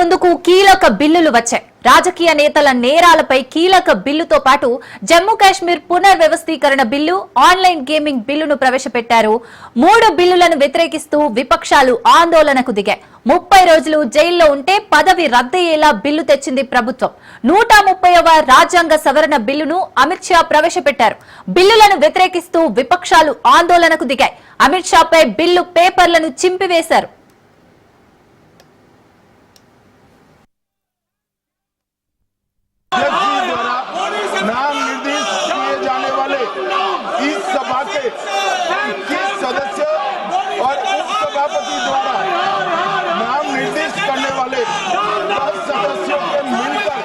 ముందుకు కీలక బిల్లులు వచ్చాయి. రాజకీయ నేతల నేరాలపై కీలక బిల్లుతో పాటు జమ్మూ కాశ్మీర్ పునర్వ్యవస్థీకరణ బిల్లు, ఆన్లైన్ గేమింగ్ బిల్లును ప్రవేశపెట్టారు. 3 బిల్లులను వ్యతిరేకిస్తూ విపక్షాలు ఆందోళనకు దిగాయి. 30 రోజులు జైల్లో ఉంటే పదవి రద్దయ్యేలా బిల్లు తెచ్చింది ప్రభుత్వం. 130వ రాజ్యాంగ సవరణ బిల్లును అమిత్ షా ప్రవేశపెట్టారు. బిల్లులను వ్యతిరేకిస్తూ విపక్షాలు ఆందోళనకు దిగాయి. అమిత్ షాపై బిల్లు పేపర్లను చింపివేశారు. नाम निर्देश किए जाने वाले इस सभा के 21 सदस्य और उपसभापति द्वारा नाम निर्देश करने वाले 10 सदस्यों के मिलकर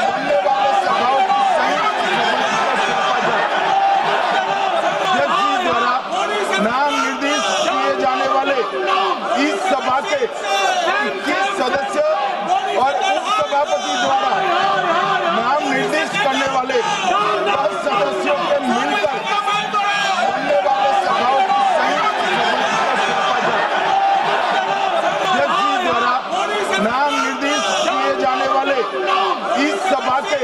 बनने वाले सभाओं की संयुक्त सभा द्वारा नाम निर्देश किए जाने वाले इस सभा के 21 सदस्य और उपसभापति द्वारा नाम निर्देश करने वाले 10 सदस्यों के मिलकर बनने वाले सभाओं की संयुक्त सभा द्वारा नाम निर्देश किए जाने वाले इस सभा के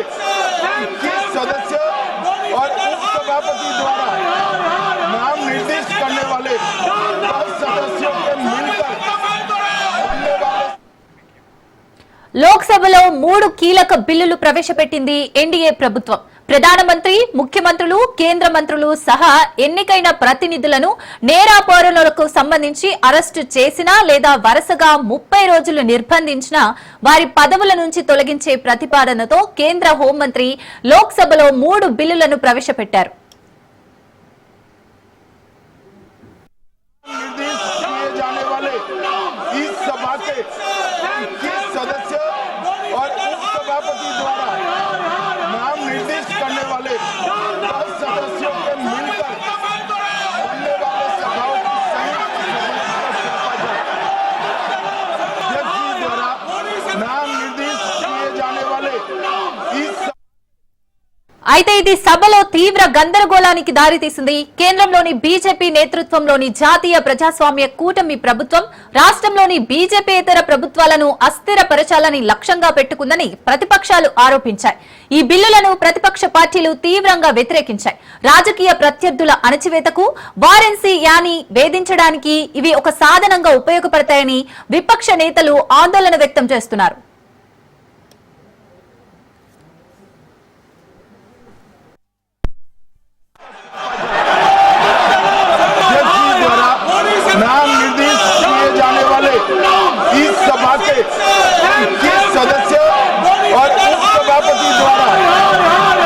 21 सदस्य और उपसभापति द्वारा नाम निर्देश करने वाले 10 सदस्यों के मिलकर बनने वाले లోక్సభలో 3 కీలక బిల్లులు ప్రవేశపెట్టింది ఎన్డీఏ ప్రభుత్వం. ప్రధానమంత్రి, ముఖ్యమంత్రులు, కేంద్ర మంత్రులు సహా ఎన్నికైన ప్రతినిధులను నేరారోపణలకు సంబంధించి అరెస్టు చేసినా లేదా వరుసగా 30 రోజులు నిర్బంధించినా వారి పదవుల నుంచి తొలగించే ప్రతిపాదనతో కేంద్ర హోంమంత్రి లోక్సభలో 3 బిల్లులను ప్రవేశపెట్టారు. అయితే ఇది సభలో తీవ్ర గందరగోళానికి దారితీసింది. కేంద్రంలోని బీజేపీ నేతృత్వంలోని జాతీయ ప్రజాస్వామ్య కూటమి ప్రభుత్వం రాష్ట్రంలోని బీజేపీయేతర ప్రభుత్వాలను అస్థిరపరచాలని లక్ష్యంగా పెట్టుకుందని ప్రతిపక్షాలు ఆరోపించాయి. ఈ బిల్లులను ప్రతిపక్ష పార్టీలు తీవ్రంగా వ్యతిరేకించాయి. రాజకీయ ప్రత్యర్థుల అణచివేతకు, వారెన్సీ యాని వేధించడానికి ఇవి ఒక సాధనంగా ఉపయోగపడతాయని విపక్ష నేతలు ఆందోళన వ్యక్తం చేస్తున్నారు. नाम निर्देश किए जाने वाले इस सभा के 21 सदस्य और उपसभापति द्वारा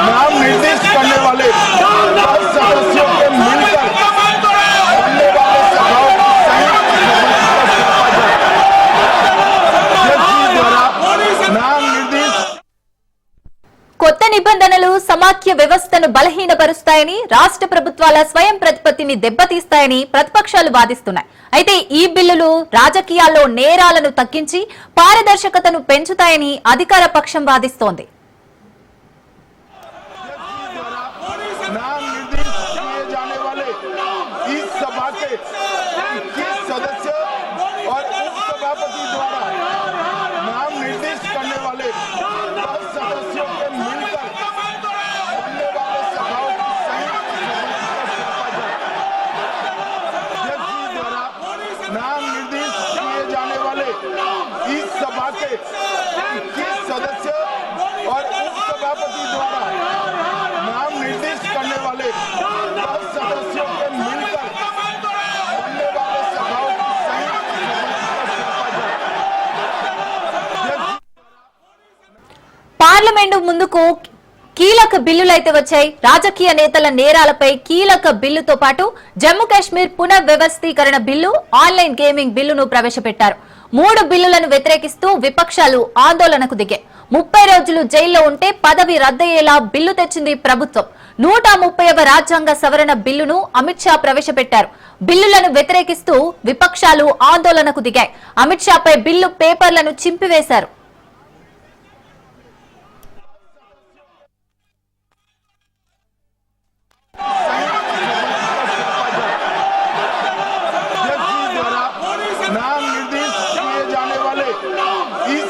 नाम निर्देश करने वाले 10 सदस्यों के मिलकर बनने वाले सभाओं की संयुक्त द्वारा नाम निर्देश కొత్త నిబంధనలు సమాఖ్య వ్యవస్థను బలహీనపరుస్తాయని, రాష్ట్ర ప్రభుత్వాల స్వయం ప్రతిపత్తిని దెబ్బతీస్తాయని ప్రతిపక్షాలు వాదిస్తున్నాయి. అయితే ఈ బిల్లులు రాజకీయాల్లో నేరాలను తగ్గించి పారదర్శకతను పెంచుతాయని అధికార పక్షం వాదిస్తోంది. नाम निर्देश किए जाने वाले इस सभा के 21 सदस्य और उपसभापति द्वारा नाम निर्देश करने वाले 10 सदस्यों के मिलकर बनने वाले सभाओं की संयुक्त పార్లమెంటు ముందుకు కీలక బిల్లులైతే వచ్చాయి. రాజకీయ నేతల నేరాలపై కీలక బిల్లుతో పాటు జమ్మూ కాశ్మీర్ పునర్వ్యవస్థీకరణ బిల్లు, ఆన్లైన్ గేమింగ్ బిల్లును ప్రవేశపెట్టారు. 3 బిల్లులను వ్యతిరేకిస్తూ విపక్షాలు ఆందోళనకు దిగాయి. 30 రోజులు జైల్లో ఉంటే పదవి రద్దయ్యేలా బిల్లు తెచ్చింది ప్రభుత్వం. 130వ రాజ్యాంగ సవరణ బిల్లును అమిత్ షా ప్రవేశపెట్టారు. బిల్లులను వ్యతిరేకిస్తూ విపక్షాలు ఆందోళనకు దిగాయి. అమిత్ షాపై బిల్లు పేపర్లను చింపివేశారు. नाम निर्देश किए जाने वाले इस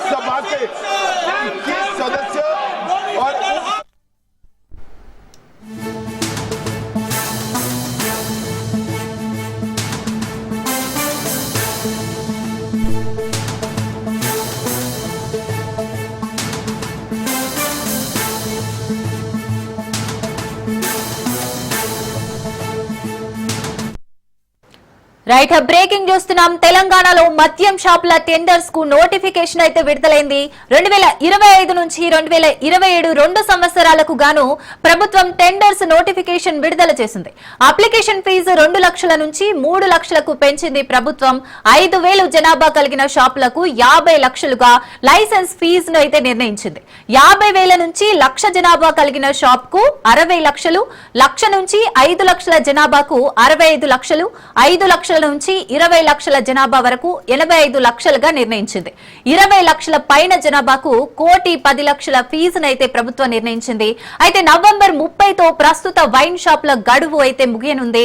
రైట్, బ్రేకింగ్ చూస్తున్నాం. తెలంగాణలో మద్యం షాపుల టెండర్స్ కు నోటిఫికేషన్ అయితే విడుదలైంది. 2025 నుంచి 2027 2 సంవత్సరాలకు గాను ప్రభుత్వం టెండర్స్ నోటిఫికేషన్ విడుదల చేసింది. అప్లికేషన్ ఫీజు 2 లక్షల నుంచి 3 లక్షలకు పెంచింది ప్రభుత్వం. 5,000 జనాభా కలిగిన షాపులకు 50 లక్షలుగా లైసెన్స్ ఫీజును అయితే నిర్ణయించింది. 50,000 నుంచి 1,00,000 జనాభా కలిగిన షాప్ కు 60 లక్షలు, 1,00,000 నుంచి 5 లక్షల జనాభాకు 65 లక్షలు, 5 లక్షల నుంచి 20 లక్షల జనాభా వరకు 85 లక్షలుగా నిర్ణయించింది. 20 లక్షల పైన జనాభాకు 1,10,00,000 ఫీజునైతే ప్రభుత్వం నిర్ణయించింది. అయితే నవంబర్ 30తో ప్రస్తుత వైన్ షాపుల గడువు అయితే ముగియనుంది.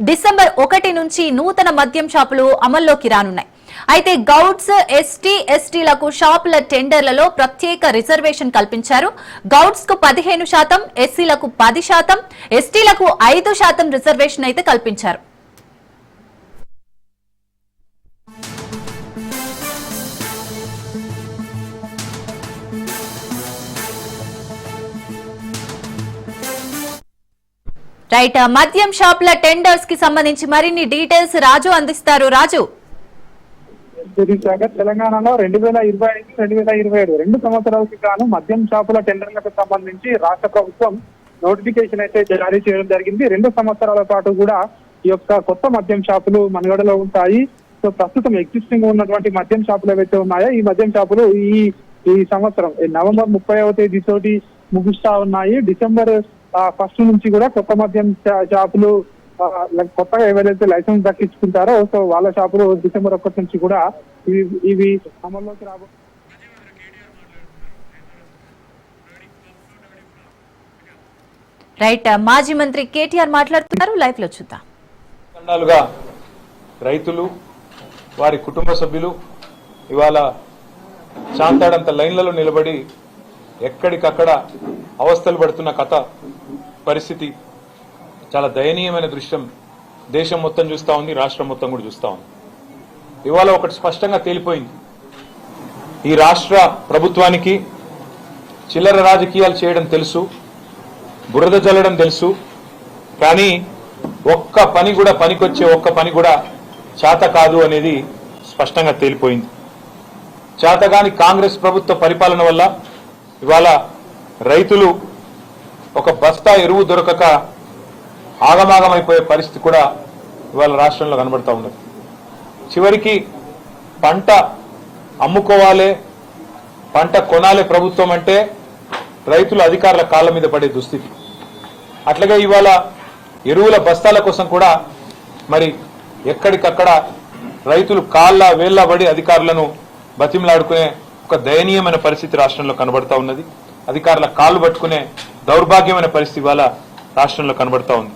డిసెంబర్ 1 నుంచి నూతన మద్యం షాపులు అమల్లోకి రానున్నాయి. అయితే గౌడ్స్, ఎస్టీలకు షాపుల టెండర్లలో ప్రత్యేక రిజర్వేషన్ కల్పించారు. గౌడ్స్ కు 15%, ఎస్సీలకు 10%, ఎస్టీలకు 5% రిజర్వేషన్ అయితే కల్పించారు. రైట్, మద్యం షాపుల టెండర్స్ కి సంబంధించి మరిన్ని డీటెయిల్స్ రాజు అందిస్తారు. రాజు, తెలంగాణలో 2025-2027 2 సంవత్సరాలకు గాను మద్యం షాపుల టెండర్లకు సంబంధించి రాష్ట్ర ప్రభుత్వం నోటిఫికేషన్ అయితే జారీ చేయడం జరిగింది. 2 సంవత్సరాల పాటు కూడా ఈ యొక్క కొత్త మద్యం షాపులు మనుగడలో ఉంటాయి. సో ప్రస్తుతం ఎగ్జిస్టింగ్ ఉన్నటువంటి మద్యం షాపులు ఏవైతే ఉన్నాయో ఈ మద్యం షాపులు ఈ సంవత్సరం నవంబర్ 30వ తేదీతోటి ముగుస్తా ఉన్నాయి. డిసెంబర్ 1 నుంచి కూడా కొత్త మద్యం షాపులు కొత్తగా ఎవరైతే లైసెన్స్ దక్కించుకుంటారో సో వాళ్ళ షాపులు డిసెంబర్ 1 నుంచి కూడా ఇవి అమల్లోకి రాబో. రైట్, మాజీ మంత్రి కేటీఆర్ మాట్లాడుతున్నారు. లైవ్ లో చూద్దాం. రైతులు, వారి కుటుంబ సభ్యులు ఇవాళ చాంతాడంత లైన్లలో నిలబడి ఎక్కడికక్కడ అవస్థలు పడుతున్న పరిస్థితి చాలా దయనీయమైన దృశ్యం దేశం మొత్తం చూస్తా ఉంది, రాష్ట్రం మొత్తం కూడా చూస్తా ఉంది. ఇవాళ ఒకటి స్పష్టంగా తేలిపోయింది. ఈ రాష్ట్ర ప్రభుత్వానికి చిల్లర రాజకీయాలు చేయడం తెలుసు, బురద జల్లడం తెలుసు, కానీ ఒక్క పని కూడా పనికొచ్చే ఒక్క పని కూడా చేత కాదు అనేది స్పష్టంగా తేలిపోయింది. చేతగాని కాంగ్రెస్ ప్రభుత్వ పరిపాలన వల్ల ఇవాళ రైతులు ఒక బస్తా ఎరువు దొరకక ఆగమాగమైపోయే పరిస్థితి కూడా ఇవాళ రాష్ట్రంలో కనబడతా ఉన్నది. చివరికి పంట అమ్ముకోవాలి, పంట కొనాలి ప్రభుత్వం అంటే రైతులు అధికారుల కాళ్ళ మీద పడే దుస్థితి. అట్లాగే ఇవాళ ఎరువుల బస్తాల కోసం కూడా మరి ఎక్కడికక్కడ రైతులు కాళ్ళ వేళ్ల పడి అధికారులను బతిమలాడుకునే ఒక దయనీయమైన పరిస్థితి రాష్ట్రంలో కనబడతా ఉన్నది. అధికారుల కాళ్ళు పట్టుకునే దౌర్భాగ్యమైన పరిస్థితి ఇవాళ రాష్ట్రంలో కనబడతా ఉంది.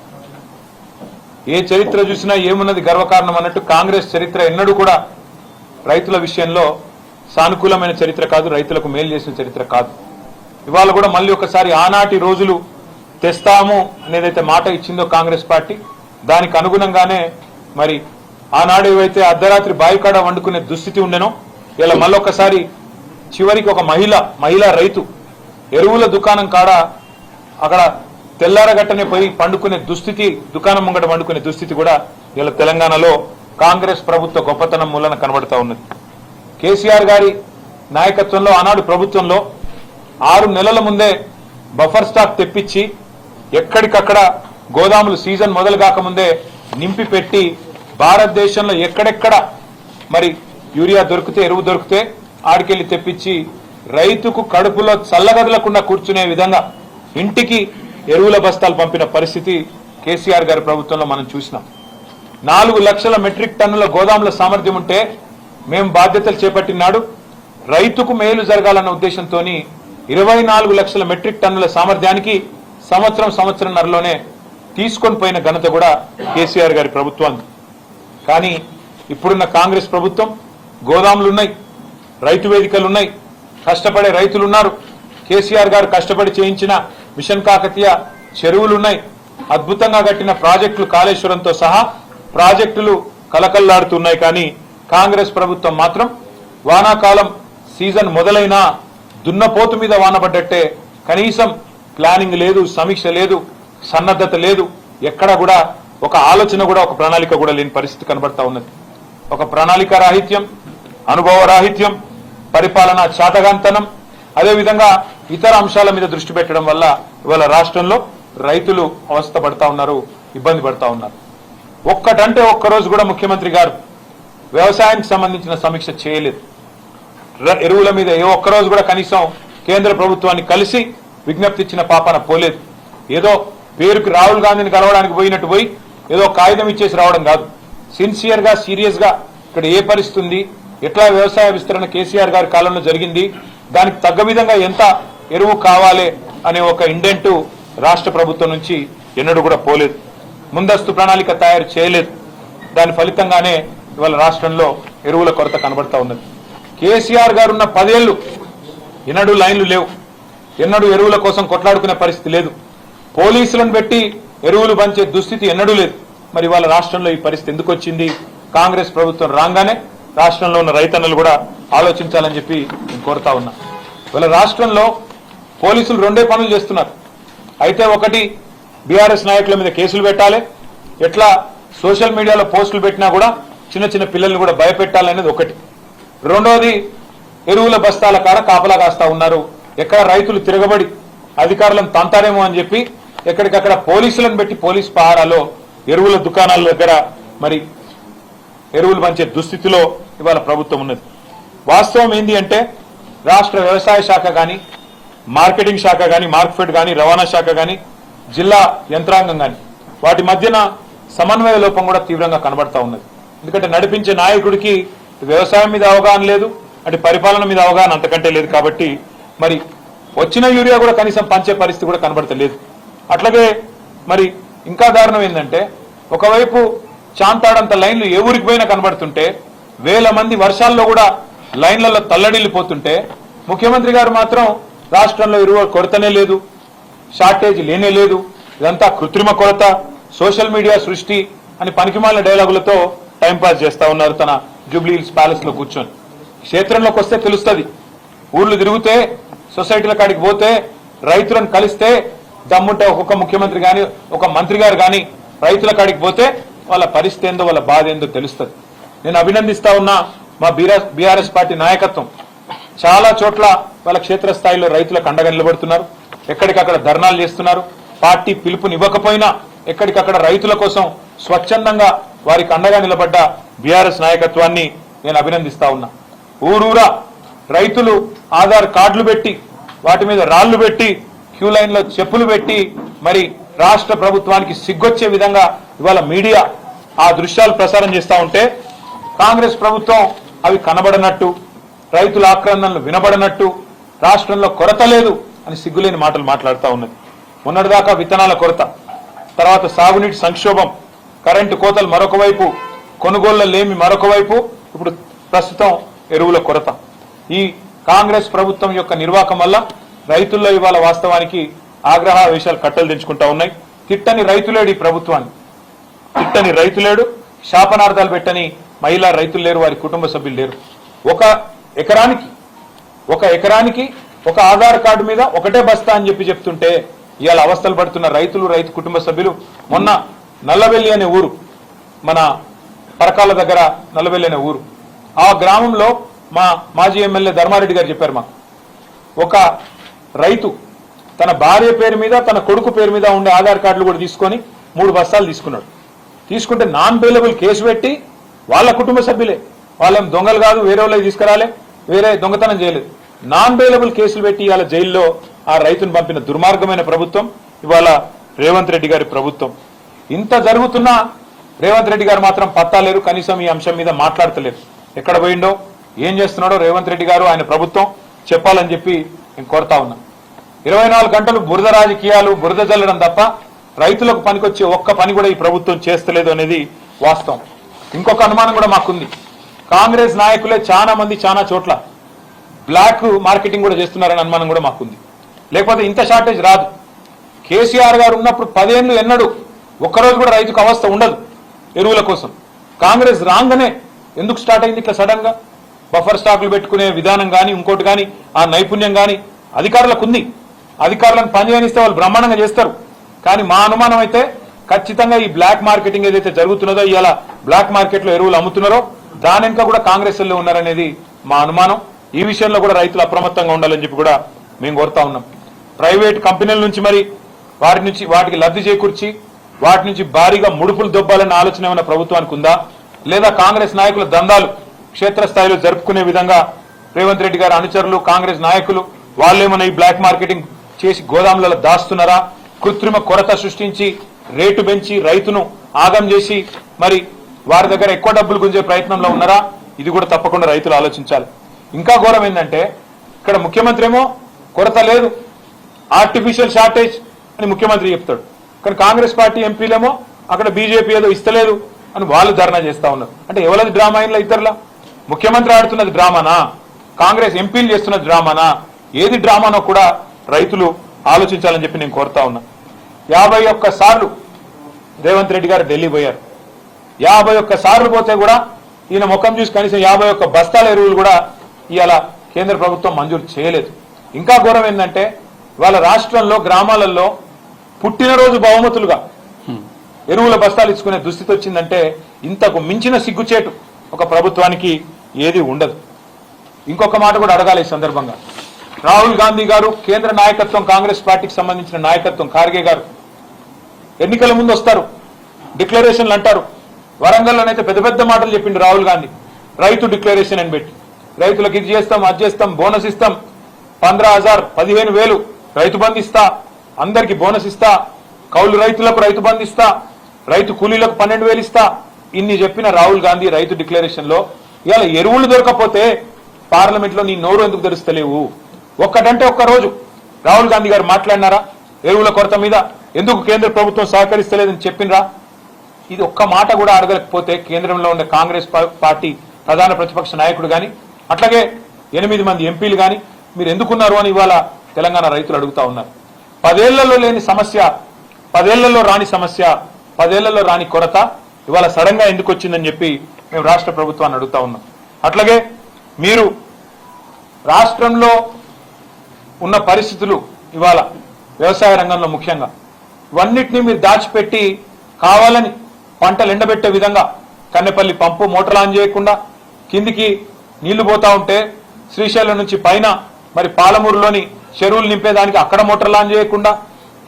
ఏ చరిత్ర చూసినా ఏమున్నది గర్వకారణం అన్నట్టు కాంగ్రెస్ చరిత్ర ఎన్నడూ కూడా రైతుల విషయంలో సానుకూలమైన చరిత్ర కాదు, రైతులకు మేలు చేసిన చరిత్ర కాదు. ఇవాళ కూడా మళ్ళీ ఒకసారి ఆనాటి రోజులు తెస్తాము అనేదైతే మాట ఇచ్చిందో కాంగ్రెస్ పార్టీ, దానికి అనుగుణంగానే మరి ఆనాడు ఏవైతే అర్ధరాత్రి బాయికాడ వండుకునే దుస్థితి ఉండెనో ఇలా మళ్ళొకసారి చివరికి ఒక మహిళా రైతు ఎరువుల దుకాణం కాడ అక్కడ తెల్లారగట్టనే పోయి పండుకునే దుస్థితి, దుకాణం ముంగట పండుకునే దుస్థితి కూడా ఇలా తెలంగాణలో కాంగ్రెస్ ప్రభుత్వ గొప్పతనం మూలన కనబడతా ఉన్నది. కేసీఆర్ గారి నాయకత్వంలో ఆనాడు ప్రభుత్వంలో 6 నెలల ముందే బఫర్ స్టాక్ తెప్పించి ఎక్కడికక్కడ గోదాములు సీజన్ మొదలు కాకముందే నింపి పెట్టి భారతదేశంలో ఎక్కడెక్కడ మరి యూరియా దొరికితే, ఎరువు దొరికితే ఆడికెళ్లి తెప్పించి రైతుకు కడుపులో చల్లగదలకుండా కూర్చునే విధంగా ఇంటికి ఎరువుల బస్తాలు పంపిన పరిస్థితి కేసీఆర్ గారి ప్రభుత్వంలో మనం చూసినాం. 4 లక్షల మెట్రిక్ టన్నుల గోదాముల సామర్థ్యం ఉంటే మేము బాధ్యతలు చేపట్టినాడు రైతుకు మేలు జరగాలన్న ఉద్దేశంతో 24 లక్షల మెట్రిక్ టన్నుల సామర్థ్యానికి సంవత్సరంన్నరలోనే తీసుకొని పోయిన ఘనత కూడా కేసీఆర్ గారి ప్రభుత్వాన్ని. కానీ ఇప్పుడున్న కాంగ్రెస్ ప్రభుత్వం గోదాములున్నాయి, రైతు వేదికలున్నాయి, కష్టపడే రైతులున్నారు, కేసీఆర్ గారు కష్టపడి చేయించిన మిషన్ కాకతీయ చెరువులున్నాయి, అద్భుతంగా కట్టిన ప్రాజెక్టులు కాళేశ్వరంతో సహా ప్రాజెక్టులు కలకల్లాడుతున్నాయి. కానీ కాంగ్రెస్ ప్రభుత్వం మాత్రం వానాకాలం సీజన్ మొదలైనా దున్నపోతు మీద వానబడ్డట్టే కనీసం ప్లానింగ్ లేదు, సమీక్ష లేదు, సన్నద్ధత లేదు, ఎక్కడ కూడా ఒక ఆలోచన కూడా, ఒక ప్రణాళిక కూడా లేని పరిస్థితి కనబడతా ఉన్నది. ఒక ప్రణాళిక రాహిత్యం, అనుభవ రాహిత్యం, పరిపాలనా చాతగాంతనం, అదేవిధంగా ఇతర అంశాల మీద దృష్టి పెట్టడం వల్ల ఇవాళ రాష్ట్రంలో రైతులు అవస్థ పడతా ఉన్నారు, ఇబ్బంది పడతా ఉన్నారు. ఒక్కటంటే ఒక్కరోజు కూడా ముఖ్యమంత్రి గారు వ్యవసాయానికి సంబంధించిన సమీక్ష చేయలేదు. ఎరువుల మీద ఏ ఒక్కరోజు కూడా కనీసం కేంద్ర ప్రభుత్వాన్ని కలిసి విజ్ఞప్తి ఇచ్చిన పాపన పోలేదు. ఏదో పేరుకి రాహుల్ గాంధీని కలవడానికి పోయినట్టు పోయి ఏదో కాగితం ఇచ్చేసి రావడం కాదు. సిన్సియర్ గా, సీరియస్ గా ఇక్కడ ఏ పరిస్థితి ఉంది, ఎట్లా వ్యవసాయ విస్తరణ కేసీఆర్ గారి కాలంలో జరిగింది, దానికి తగ్గ విధంగా ఎంత ఎరువు కావాలి అనే ఒక ఇండెంట్ రాష్ట్ర ప్రభుత్వం నుంచి ఎన్నడూ కూడా పోలేదు. ముందస్తు ప్రణాళిక తయారు చేయలేదు. దాని ఫలితంగానే ఇవాళ రాష్ట్రంలో ఎరువుల కొరత కనబడతా ఉన్నది. కేసీఆర్ గారు ఉన్న 10 ఏళ్లు ఎన్నడూ లైన్లు లేవు, ఎన్నడూ ఎరువుల కోసం కొట్లాడుకునే పరిస్థితి లేదు. పోలీసులను పెట్టి ఎరువులు పంచే దుస్థితి ఎన్నడూ లేదు. మరి ఇవాళ రాష్ట్రంలో ఈ పరిస్థితి ఎందుకు వచ్చింది? కాంగ్రెస్ ప్రభుత్వం రాగానే రాష్ట్రంలో ఉన్న రైతన్నలు కూడా ఆలోచించాలని చెప్పి నేను కోరుతా ఉన్నా. ఇవాళ రాష్ట్రంలో పోలీసులు 2 పనులు చేస్తున్నారు. అయితే ఒకటి, బీఆర్ఎస్ నాయకుల మీద కేసులు పెట్టాలి, ఎట్లా సోషల్ మీడియాలో పోస్టులు పెట్టినా కూడా చిన్న చిన్న పిల్లల్ని కూడా భయపెట్టాలనేది ఒకటి. రెండోది, ఎరువుల బస్తాల కాడ కాపలా కాస్తా ఉన్నారు. ఎక్కడ రైతులు తిరగబడి అధికారులను తంతారేమో అని చెప్పి ఎక్కడికక్కడ పోలీసులను పెట్టి పోలీస్ పహారాలో ఎరువుల దుకాణాల దగ్గర మరి ఎరువులు పంచే దుస్థితిలో ఇవాళ ప్రభుత్వం ఉన్నది. వాస్తవం ఏంది అంటే రాష్ట్ర వ్యవసాయ శాఖ కానీ, మార్కెటింగ్ శాఖ కానీ, మార్కెట్ కానీ, రవాణా శాఖ కానీ, జిల్లా యంత్రాంగం కానీ వాటి మధ్యన సమన్వయ లోపం కూడా తీవ్రంగా కనబడతా ఉన్నది. ఎందుకంటే నడిపించే నాయకుడికి వ్యవసాయం మీద అవగాహన లేదు, అంటే పరిపాలన మీద అవగాహన అంతకంటే లేదు. కాబట్టి మరి వచ్చిన యూరియా కూడా కనీసం పంచే పరిస్థితి కూడా కనబడతలేదు. అట్లాగే మరి ఇంకా దారుణం ఏంటంటే ఒకవైపు చాంతాడంత లైన్లు ఏ ఊరికి పోయినా కనబడుతుంటే, వేల మంది వర్షాల్లో కూడా లైన్లలో తల్లడిల్లిపోతుంటే ముఖ్యమంత్రి గారు మాత్రం రాష్ట్రంలో ఎరువుల కొరతనే లేదు, షార్టేజ్ లేనే లేదు, ఇదంతా కృత్రిమ కొరత, సోషల్ మీడియా సృష్టి అని పనికిమాలిన డైలాగులతో టైంపాస్ చేస్తా ఉన్నారు తన జూబ్లీ హిల్స్ ప్యాలెస్ లో కూర్చొని. క్షేత్రంలోకి వస్తే తెలుస్తుంది. ఊర్లు తిరిగితే, సొసైటీల కాడికి పోతే, రైతులను కలిస్తే, దమ్ముంటే ఒక్కొక్క ముఖ్యమంత్రి కానీ, ఒక మంత్రి గారు కానీ రైతుల కాడికి పోతే వాళ్ళ పరిస్థితి ఏందో, వాళ్ళ బాధ ఏందో తెలుస్తుంది. నేను అభినందిస్తా ఉన్నా మా బీఆర్ఎస్ పార్టీ నాయకత్వం. చాలా చోట్ల వాళ్ళ క్షేత్రస్థాయిలో రైతులకు అండగా నిలబడుతున్నారు, ఎక్కడికక్కడ ధర్నాలు చేస్తున్నారు. పార్టీ పిలుపునివ్వకపోయినా ఎక్కడికక్కడ రైతుల కోసం స్వచ్ఛందంగా వారికి అండగా నిలబడ్డ బీఆర్ఎస్ నాయకత్వాన్ని నేను అభినందిస్తా ఉన్నా. ఊరూరా రైతులు ఆధార్ కార్డులు పెట్టి, వాటి మీద రాళ్లు పెట్టి, క్యూ లైన్ లో చెప్పులు పెట్టి మరి రాష్ట్ర ప్రభుత్వానికి సిగ్గొచ్చే విధంగా ఇవాళ మీడియా ఆ దృశ్యాలు ప్రసారం చేస్తా ఉంటే కాంగ్రెస్ ప్రభుత్వం అవి కనబడనట్టు, రైతుల ఆక్రందనలు వినబడనట్టు, రాష్ట్రంలో కొరత లేదు అని సిగ్గులేని మాటలు మాట్లాడుతూ ఉన్నది. మొన్నటిదాకా విత్తనాల కొరత, తర్వాత సాగునీటి సంక్షోభం, కరెంటు కోతలు మరొక వైపు, కొనుగోళ్ల లేమి మరొక వైపు, ఇప్పుడు ప్రస్తుతం ఎరువుల కొరత. ఈ కాంగ్రెస్ ప్రభుత్వం యొక్క నిర్వాహకం వల్ల రైతుల్లో ఇవాళ వాస్తవానికి ఆగ్రహావేశాలు కట్టలు తెంచుకుంటా ఉన్నాయి. తిట్టని రైతులేడు ఈ ప్రభుత్వాన్ని, తిట్టని రైతులేడు, శాపనార్థాలు పెట్టని మహిళా రైతులు లేరు, వారి కుటుంబ సభ్యులు లేరు. ఒక ఎకరానికి ఒక ఆధార్ కార్డు మీద ఒకటే బస్తా అని చెప్తుంటే ఇవాళ అవస్థలు పడుతున్న రైతులు, రైతు కుటుంబ సభ్యులు. మొన్న నల్లవెల్లి అనే ఊరు, మన పరకాల దగ్గర నల్లవెల్లి అనే ఊరు, ఆ గ్రామంలో మా మాజీ ఎమ్మెల్యే ధర్మారెడ్డి గారు చెప్పారు మాకు, ఒక రైతు తన భార్య పేరు మీద, తన కొడుకు పేరు మీద ఉండే ఆధార్ కార్డులు కూడా తీసుకొని 3 బస్తాలు తీసుకున్నాడు. తీసుకుంటే నాన్ బెయిలబుల్ కేసు పెట్టి, వాళ్ళ కుటుంబ సభ్యులే, వాళ్ళని దొంగలు కాదు, వేరే వాళ్ళకి తీసుకురాలే, వేరే దొంగతనం చేయలేదు, నాన్ బెయిలబుల్ కేసులు పెట్టి ఇవాళ జైల్లో ఆ రైతును పంపిన దుర్మార్గమైన ప్రభుత్వం ఇవాళ రేవంత్ రెడ్డి గారి ప్రభుత్వం. ఇంత జరుగుతున్నా రేవంత్ రెడ్డి గారు మాత్రం పత్తా లేరు, కనీసం ఈ అంశం మీద మాట్లాడతలేరు. ఎక్కడ పోయిండో, ఏం చేస్తున్నాడో రేవంత్ రెడ్డి గారు, ఆయన ప్రభుత్వం చెప్పాలని చెప్పి నేను కోరుతా ఉన్నా. 24 గంటలు బురద రాజకీయాలు, బురద జల్లడం తప్ప రైతులకు పనికొచ్చే ఒక్క పని కూడా ఈ ప్రభుత్వం చేస్తలేదు అనేది వాస్తవం. ఇంకొక అనుమానం కూడా మాకుంది, కాంగ్రెస్ నాయకులే చాలా మంది చాలా చోట్ల బ్లాక్ మార్కెటింగ్ కూడా చేస్తున్నారనే అనుమానం కూడా మాకుంది. లేకపోతే ఇంత షార్టేజ్ రాదు. కేసీఆర్ గారు ఉన్నప్పుడు 10 ఏళ్ళు ఎన్నడూ ఒక్కరోజు కూడా రైతుకు అవస్థ ఉండదు ఎరువుల కోసం. కాంగ్రెస్ రాగానే ఎందుకు స్టార్ట్ అయింది ఇట్లా సడన్ గా? బఫర్ స్టాకులు పెట్టుకునే విధానం కానీ, ఇంకోటి కానీ, ఆ నైపుణ్యం కానీ అధికారులకు ఉంది. అధికారులను పనిచేయనిస్తే వాళ్ళు బ్రహ్మాండంగా చేస్తారు. కానీ మా అనుమానం అయితే ఖచ్చితంగా ఈ బ్లాక్ మార్కెటింగ్ ఏదైతే జరుగుతున్నదో ఇవాళ బ్లాక్ మార్కెట్ లో ఎరువులు అమ్ముతున్నారో దాని వెనుక కూడా కాంగ్రెస్ వాళ్ళు ఉన్నారనేది మా అనుమానం. ఈ విషయంలో కూడా రైతులు అప్రమత్తంగా ఉండాలని చెప్పి కూడా మేము కోరుతా ఉన్నాం. ప్రైవేట్ కంపెనీల నుంచి మరి వాటికి లబ్ధి చేకూర్చి వాటి నుంచి భారీగా ముడుపులు దొబ్బాలన్న ఆలోచన ఏమైనా ప్రభుత్వానికి ఉందా, లేదా కాంగ్రెస్ నాయకుల దందాలు క్షేత్రస్థాయిలో జరుపుకునే విధంగా రేవంత్ రెడ్డి గారి అనుచరులు కాంగ్రెస్ నాయకులు వాళ్ళేమన్నా ఈ బ్లాక్ మార్కెటింగ్ చేసి గోదాములలో దాస్తున్నారా, కృత్రిమ కొరత సృష్టించి రేటు పెంచి రైతును ఆగం చేసి మరి వారి దగ్గర ఎక్కువ డబ్బులు గుంజే ప్రయత్నంలో ఉన్నారా, ఇది కూడా తప్పకుండా రైతులు ఆలోచించాలి. ఇంకా ఘోరం ఏంటంటే ఇక్కడ ముఖ్యమంత్రి ఏమో కొరత లేదు, ఆర్టిఫిషియల్ షార్టేజ్ అని ముఖ్యమంత్రి చెప్తాడు, కానీ కాంగ్రెస్ పార్టీ ఎంపీలేమో అక్కడ బీజేపీ ఏదో ఇస్తలేదు అని వాళ్ళు ధర్నా చేస్తా ఉన్నారు. అంటే ఎవరిది డ్రామా అయినా ఇద్దరులా? ముఖ్యమంత్రి ఆడుతున్నది డ్రామానా, కాంగ్రెస్ ఎంపీలు చేస్తున్నది డ్రామానా, ఏది డ్రామానో కూడా రైతులు ఆలోచించాలని చెప్పి నేను కోరుతా ఉన్నా. 51 సార్లు రేవంత్ రెడ్డి గారు ఢిల్లీ పోయారు. 51 సార్లు పోతే కూడా ఈయన ముఖం చూసి కనీసం 51 బస్తాల ఎరువులు కూడా ఇవాళ కేంద్ర ప్రభుత్వం మంజూరు చేయలేదు. ఇంకా ఘోరం ఏంటంటే వాళ్ళ రాష్ట్రంలో గ్రామాలలో పుట్టినరోజు బహుమతులుగా ఎరువుల బస్తాలు ఇచ్చుకునే దుస్థితి వచ్చిందంటే ఇంతకు మించిన సిగ్గుచేటు ఒక ప్రభుత్వానికి ఏది ఉండదు. ఇంకొక మాట కూడా అడగాలి ఈ సందర్భంగా. రాహుల్ గాంధీ గారు కేంద్ర నాయకత్వం, కాంగ్రెస్ పార్టీకి సంబంధించిన నాయకత్వం ఖార్గే గారు ఎన్నికల ముందు వస్తారు, డిక్లరేషన్లు అంటారు. వరంగల్లోనైతే పెద్ద పెద్ద మాటలు చెప్పిండు రాహుల్ గాంధీ, రైతు డిక్లరేషన్ అని పెట్టి రైతులకు ఇది చేస్తాం అది చేస్తాం, బోనస్ ఇస్తాం, 15,000 15,000 రైతు బంధు ఇస్తా, అందరికి బోనస్ ఇస్తా, కౌలు రైతులకు రైతు బంధు ఇస్తా, రైతు కూలీలకు 12,000 ఇస్తా, ఇన్ని చెప్పిన రాహుల్ గాంధీ రైతు డిక్లరేషన్ లో ఇవాళ ఎరువులు దొరకపోతే పార్లమెంట్ లో నీ నోరు ఎందుకు తెరుస్తలేవు? ఒక్కటంటే ఒక్క రోజు రాహుల్ గాంధీ గారు మాట్లాడినారా ఎరువుల కొరత మీద? ఎందుకు కేంద్ర ప్రభుత్వం సహకరిస్తలేదని చెప్పినరా? ఇది ఒక్క మాట కూడా అడగలేకపోతే కేంద్రంలో ఉన్న కాంగ్రెస్ పార్టీ ప్రధాన ప్రతిపక్ష నాయకుడు గాని అట్లాగే 8 మంది ఎంపీలు గాని మీరు ఎందుకున్నారు అని ఇవాళ తెలంగాణ రైతులు అడుగుతా ఉన్నారు. 10 ఏళ్లలో లేని సమస్య, 10 ఏళ్లలో రాని సమస్య, 10 ఏళ్లలో రాని కొరత ఇవాళ సడన్ గా ఎందుకు వచ్చిందని చెప్పి మేము రాష్ట్ర ప్రభుత్వాన్ని అడుగుతా ఉన్నాం. అట్లాగే మీరు రాష్ట్రంలో ఉన్న పరిస్థితులు ఇవాళ వ్యవసాయ రంగంలో ముఖ్యంగా ఇవన్నిటినీ మీరు దాచిపెట్టి కావాలని పంటలు ఎండబెట్టే విధంగా కన్నెపల్లి పంపు మోటార్ ఆన్ చేయకుండా కిందికి నీళ్లు పోతా ఉంటే శ్రీశైలం నుంచి పైన మరి పాలమూరులోని చెరువులు నింపేదానికి అక్కడ మోటార్లు ఆన్ చేయకుండా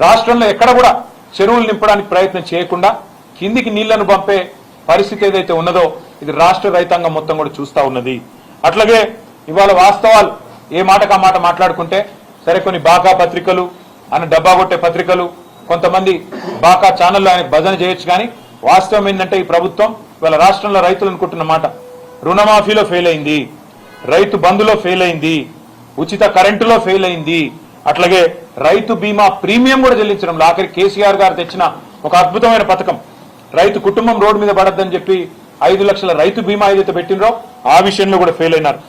రాష్ట్రంలో ఎక్కడ కూడా చెరువులు నింపడానికి ప్రయత్నం చేయకుండా కిందికి నీళ్లను పంపే పరిస్థితి ఏదైతే ఉన్నదో ఇది రాష్ట్ర రైతాంగం మొత్తం కూడా చూస్తా ఉన్నది. అట్లాగే ఇవాళ వాస్తవాలు ఏ మాటకా మాట మాట్లాడుకుంటే సరే కొన్ని బాకా పత్రికలు ఆయన డబ్బా కొట్టే పత్రికలు కొంతమంది బాకా ఛానల్లో ఆయన భజన చేయొచ్చు, కానీ వాస్తవం ఏంటంటే ఈ ప్రభుత్వం ఇవాళ రాష్ట్రంలో రైతులు అనుకుంటున్న మాట రుణమాఫీలో ఫెయిల్ అయింది, రైతు బంధులో ఫెయిల్ అయింది, ఉచిత కరెంటులో ఫెయిల్ అయింది, అట్లాగే రైతు బీమా ప్రీమియం కూడా చెల్లించడంలో ఆఖరి కేసీఆర్ గారు తెచ్చిన ఒక అద్భుతమైన పథకం రైతు కుటుంబం రోడ్డు మీద పడద్దని చెప్పి 5 లక్షల రైతు బీమా ఏదైతే పెట్టినరో ఆ విషయంలో కూడా ఫెయిల్ అయినారు.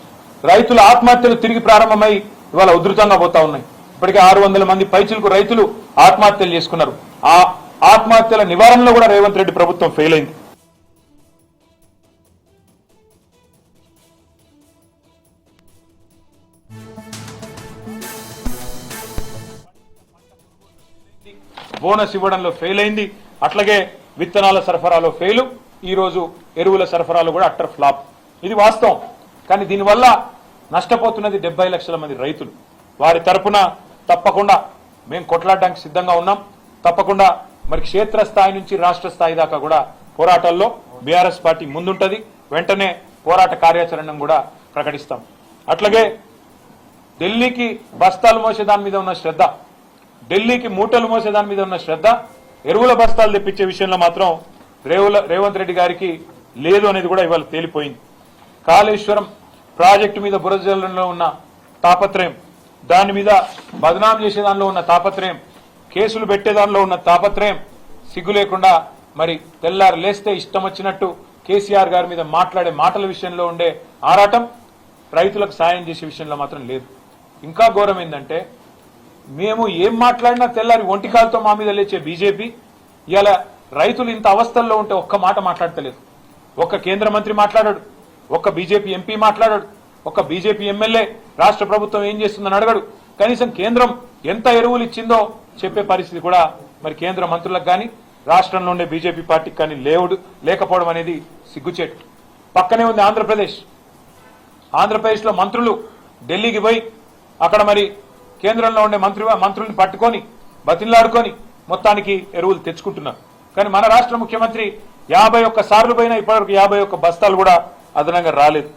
రైతుల ఆత్మహత్యలు తిరిగి ప్రారంభమై ఇవాళ ఉధృతంగా పోతా ఉన్నాయి. ఇప్పటికే 600 మంది పైచిలకు రైతులు ఆత్మహత్యలు చేసుకున్నారు. ఆ ఆత్మహత్యల నివారణలో కూడా రేవంత్ రెడ్డి ప్రభుత్వం ఫెయిల్ అయింది. బోనస్ ఇవ్వడంలో ఫెయిల్ అయింది, అట్లాగే విత్తనాల సరఫరాలో ఫెయిల్, ఈ రోజు ఎరువుల సరఫరాలో కూడా అట్టర్ ఫ్లాప్. ఇది వాస్తవం. కానీ దీనివల్ల నష్టపోతున్నది 70 లక్షల మంది రైతులు. వారి తరపున తప్పకుండా మేము కొట్లాడడానికి సిద్ధంగా ఉన్నాం. తప్పకుండా మరి క్షేత్రస్థాయి నుంచి రాష్ట్ర స్థాయి దాకా కూడా పోరాటాల్లో బీఆర్ఎస్ పార్టీ ముందుంటది. వెంటనే పోరాట కార్యాచరణను కూడా ప్రకటిస్తాం. అట్లాగే ఢిల్లీకి బస్తాలు మోసే దాని మీద ఉన్న శ్రద్ధ, ఢిల్లీకి మూటలు మోసే దాని మీద ఉన్న శ్రద్ధ ఎరువుల బస్తాలు తెప్పించే విషయంలో మాత్రం రేవంత్ రెడ్డి గారికి లేదు అనేది కూడా ఇవాళ తేలిపోయింది. కాళేశ్వరం ప్రాజెక్టు మీద బురదజల్లంలో ఉన్న తాపత్రయం, దాని మీద బదనాం చేసే దానిలో ఉన్న తాపత్రయం, కేసులు పెట్టే దానిలో ఉన్న తాపత్రయం, సిగ్గు లేకుండా మరి తెల్లారు లేస్తే ఇష్టం వచ్చినట్టు కేసీఆర్ గారి మీద మాట్లాడే మాటల విషయంలో ఉండే ఆరాటం రైతులకు సాయం చేసే విషయంలో మాత్రం లేదు. ఇంకా ఘోరం ఏంటంటే మేము ఏం మాట్లాడినా తెల్లారి ఒంటికాలతో మా మీద లేచే బీజేపీ ఇవాళ రైతులు ఇంత అవస్థల్లో ఉంటే ఒక్క మాట మాట్లాడతలేదు. ఒక్క కేంద్ర మంత్రి మాట్లాడాడు, ఒక్క బీజేపీ ఎంపీ మాట్లాడాడు, ఒక్క బీజేపీ ఎమ్మెల్యే రాష్ట్ర ప్రభుత్వం ఏం చేస్తుందని అడగడు. కనీసం కేంద్రం ఎంత ఎరువులు ఇచ్చిందో చెప్పే పరిస్థితి కూడా మరి కేంద్ర మంత్రులకు కానీ రాష్ట్రంలో ఉండే బీజేపీ పార్టీకి కానీ లేకపోవడం అనేది సిగ్గుచేటు. పక్కనే ఉంది ఆంధ్రప్రదేశ్. ఆంధ్రప్రదేశ్లో మంత్రులు ఢిల్లీకి పోయి అక్కడ మరి కేంద్రంలో ఉండే మంత్రుల్ని పట్టుకొని బతిన్లాడుకొని మొత్తానికి ఎరువులు తెచ్చుకుంటున్నారు. కానీ మన రాష్ట్ర ముఖ్యమంత్రి 51 సార్లు పోయినా ఇప్పటివరకు 51 బస్తాలు కూడా అదనంగా రాలేదు.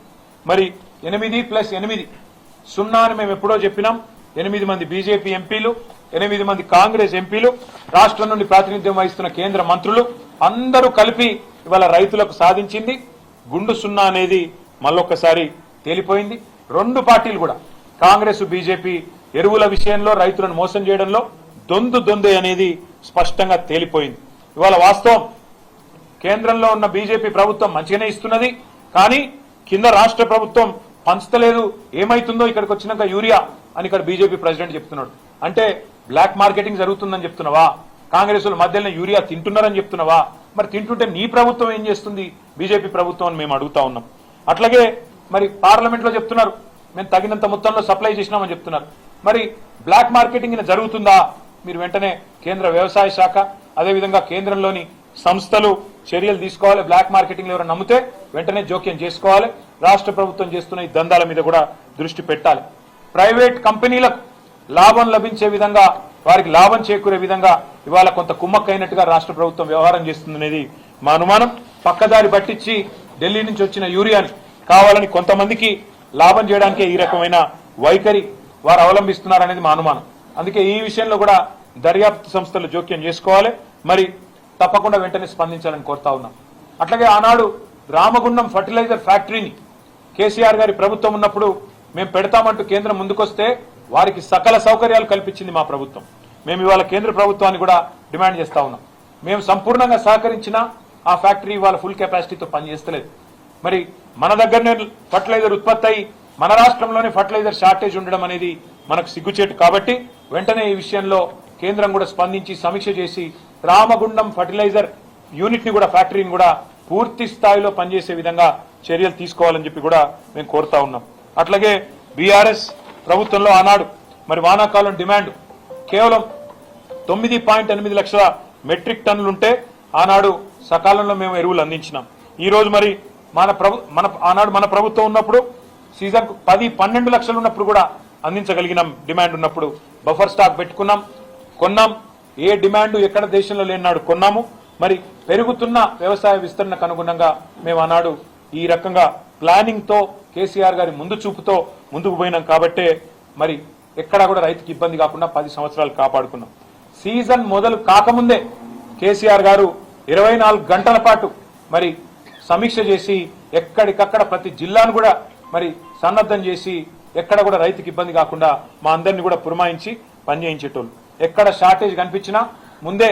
మరి 8+8 0 అని మేము ఎప్పుడో చెప్పినాం. 8 మంది బీజేపీ ఎంపీలు, 8 మంది కాంగ్రెస్ ఎంపీలు, రాష్ట్రం నుండి ప్రాతినిధ్యం వహిస్తున్న కేంద్ర మంత్రులు అందరూ కలిపి ఇవాళ రైతులకు సాధించింది గుండు 0 అనేది మళ్ళొక్కసారి తేలిపోయింది. రెండు పార్టీలు కూడా కాంగ్రెస్ బీజేపీ ఎరువుల విషయంలో రైతులను మోసం చేయడంలో దొందే అనేది స్పష్టంగా తేలిపోయింది. ఇవాళ వాస్తవం కేంద్రంలో ఉన్న బీజేపీ ప్రభుత్వం మంచిగానే ఇస్తున్నది, కానీ కింద రాష్ట్ర ప్రభుత్వం పంచలేదు. ఏమైతుందో ఇక్కడికి వచ్చినాక యూరియా అని ఇక్కడ బీజేపీ ప్రెసిడెంట్ చెప్తున్నాడు. అంటే బ్లాక్ మార్కెటింగ్ జరుగుతుందని చెప్తున్నావా? కాంగ్రెస్ మధ్యలో యూరియా తింటున్నారని చెప్తున్నావా? మరి తింటుంటే నీ ప్రభుత్వం ఏం చేస్తుంది బీజేపీ ప్రభుత్వం అని మేము అడుగుతా ఉన్నాం. అట్లాగే మరి పార్లమెంట్ లో చెప్తున్నారు మేము తగినంత మొత్తంలో సప్లై చేసినామని చెప్తున్నారు. మరి బ్లాక్ మార్కెటింగ్ జరుగుతుందా? మీరు వెంటనే కేంద్ర వ్యవసాయ శాఖ అదేవిధంగా కేంద్రంలోని సంస్థలు చర్యలు తీసుకోవాలి. బ్లాక్ మార్కెటింగ్ ఎవరైనా నమ్మితే వెంటనే జోక్యం చేసుకోవాలి. రాష్ట్ర ప్రభుత్వం చేస్తున్న ఈ దందాల మీద కూడా దృష్టి పెట్టాలి. ప్రైవేట్ కంపెనీలకు లాభం లభించే విధంగా, వారికి లాభం చేకూరే విధంగా ఇవాళ కొంత కుమ్మక్కైనట్టుగా రాష్ట్ర ప్రభుత్వం వ్యవహారం చేస్తుందనేది మా అనుమానం. పక్కదారి పట్టించి ఢిల్లీ నుంచి వచ్చిన యూరియాని కావాలని కొంతమందికి లాభం చేయడానికే ఈ రకమైన వైఖరి వారు అవలంబిస్తున్నారనేది మా అనుమానం. అందుకే ఈ విషయంలో కూడా దర్యాప్తు సంస్థలు జోక్యం చేసుకోవాలి. మరి తప్పకుండా వెంటనే స్పందించాలని కోరుతా ఉన్నాం. అట్లాగే ఆనాడు రామగుండం ఫర్టిలైజర్ ఫ్యాక్టరీని కేసీఆర్ గారి ప్రభుత్వం ఉన్నప్పుడు మేము పెడతామంటూ కేంద్రం ముందుకొస్తే వారికి సకల సౌకర్యాలు కల్పించింది మా ప్రభుత్వం. మేము ఇవాళ కేంద్ర ప్రభుత్వాన్ని కూడా డిమాండ్ చేస్తా ఉన్నాం. మేము సంపూర్ణంగా సహకరించినా ఆ ఫ్యాక్టరీ ఇవాళ ఫుల్ కెపాసిటీతో పనిచేస్తలేదు. మరి మన దగ్గరనే ఫర్టిలైజర్ ఉత్పత్తి అయి మన రాష్ట్రంలోనే ఫర్టిలైజర్ షార్టేజ్ ఉండడం అనేది మనకు సిగ్గుచేటు. కాబట్టి వెంటనే ఈ విషయంలో కేంద్రం కూడా స్పందించి సమీక్ష చేసి రామగుండం ఫర్టిలైజర్ యూనిట్ ని కూడా ఫ్యాక్టరీని కూడా పూర్తి స్థాయిలో పనిచేసే విధంగా చర్యలు తీసుకోవాలని చెప్పి కూడా మేము కోరుతా ఉన్నాం. అట్లాగే బీఆర్ఎస్ ప్రభుత్వంలో ఆనాడు మరి వానాకాలం డిమాండ్ కేవలం 9.8 లక్షల మెట్రిక్ టన్నులుంటే ఆనాడు సకాలంలో మేము ఎరువులు అందించినాం. ఈ రోజు మరి ఆనాడు మన ప్రభుత్వం ఉన్నప్పుడు సీజన్ 10-12 లక్షలు ఉన్నప్పుడు కూడా అందించగలిగినాం. డిమాండ్ ఉన్నప్పుడు బఫర్ స్టాక్ పెట్టుకున్నాం, కొన్నాం. ఏ డిమాండ్ ఎక్కడ దేశంలో లేనాడు కొన్నాము. మరి పెరుగుతున్న వ్యవసాయ విస్తరణకు అనుగుణంగా మేము ఆనాడు ఈ రకంగా ప్లానింగ్ తో కేసీఆర్ గారి ముందు చూపుతో ముందుకు పోయినాం. కాబట్టే మరి ఎక్కడా కూడా రైతుకి ఇబ్బంది కాకుండా 10 సంవత్సరాలు కాపాడుకున్నాం. సీజన్ మొదలు కాకముందే కేసీఆర్ గారు 24 గంటల పాటు మరి సమీక్ష చేసి ఎక్కడికక్కడ ప్రతి జిల్లాను కూడా మరి సన్నద్ధం చేసి ఎక్కడ కూడా రైతుకి ఇబ్బంది కాకుండా మా అందరినీ కూడా పురమాయించి పనిచేయించేటోళ్ళు. ఎక్కడ షార్టేజ్ కనిపించినా ముందే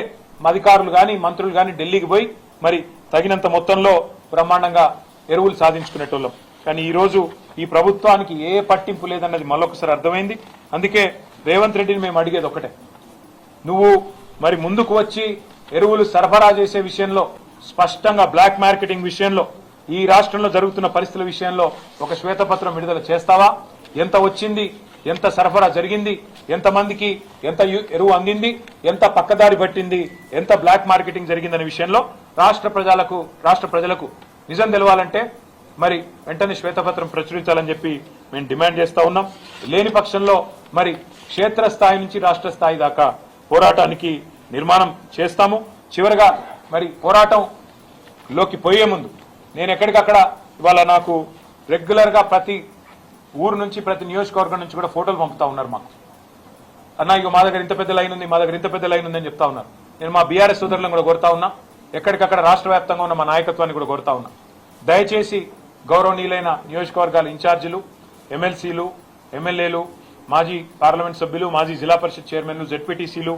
అధికారులు కానీ మంత్రులు కానీ ఢిల్లీకి పోయి మరి తగినంత మొత్తంలో బ్రహ్మాండంగా ఎరువులు సాధించుకునేటోళ్ళం. కానీ ఈ రోజు ఈ ప్రభుత్వానికి ఏ పట్టింపు లేదన్నది మళ్ళొకసారి అర్థమైంది. అందుకే రేవంత్ రెడ్డిని మేము అడిగేది ఒకటే, నువ్వు మరి ముందుకు వచ్చి ఎరువులు సరఫరా చేసే విషయంలో స్పష్టంగా బ్లాక్ మార్కెటింగ్ విషయంలో ఈ రాష్ట్రంలో జరుగుతున్న పరిస్థితుల విషయంలో ఒక శ్వేతపత్రం విడుదల చేస్తావా? ఎంత వచ్చింది, ఎంత సరఫరా జరిగింది, ఎంతమందికి ఎంత ఎరువు అందింది, ఎంత పక్కదారి పట్టింది, ఎంత బ్లాక్ మార్కెటింగ్ జరిగిందనే విషయంలో రాష్ట్ర ప్రజలకు నిజం తెలవాలంటే మరి వెంటనే శ్వేతపత్రం ప్రచురించాలని చెప్పి మేము డిమాండ్ చేస్తా ఉన్నాం. లేని పక్షంలో మరి క్షేత్రస్థాయి నుంచి రాష్ట్ర స్థాయి దాకా పోరాటానికి నిర్మాణం చేస్తాము. చివరగా మరి పోరాటంలోకి పోయే ముందు నేను ఎక్కడికక్కడ ఇవాళ నాకు రెగ్యులర్ గా ప్రతి ఊరు నుంచి ప్రతి నియోజకవర్గం నుంచి కూడా ఫోటోలు పంపుతా ఉన్నారు మాకు. అన్న ఇక మా దగ్గర ఇంత పెద్ద లైన్ ఉంది, మా దగ్గర ఇంత పెద్ద లైన్ ఉంది అని చెప్తా ఉన్నారు. నేను మా బీఆర్ఎస్ సోదరులను కూడా కోరుతా ఉన్నా, ఎక్కడికక్కడ రాష్ట్ర వ్యాప్తంగా ఉన్న మా నాయకత్వాన్ని కూడా కోరుతా ఉన్నా, దయచేసి గౌరవనీయులైన నియోజకవర్గాల ఇన్ఛార్జీలు, ఎమ్మెల్సీలు, ఎమ్మెల్యేలు, మాజీ పార్లమెంట్ సభ్యులు, మాజీ జిల్లా పరిషత్ చైర్మన్లు, జెడ్పీటీసీలు,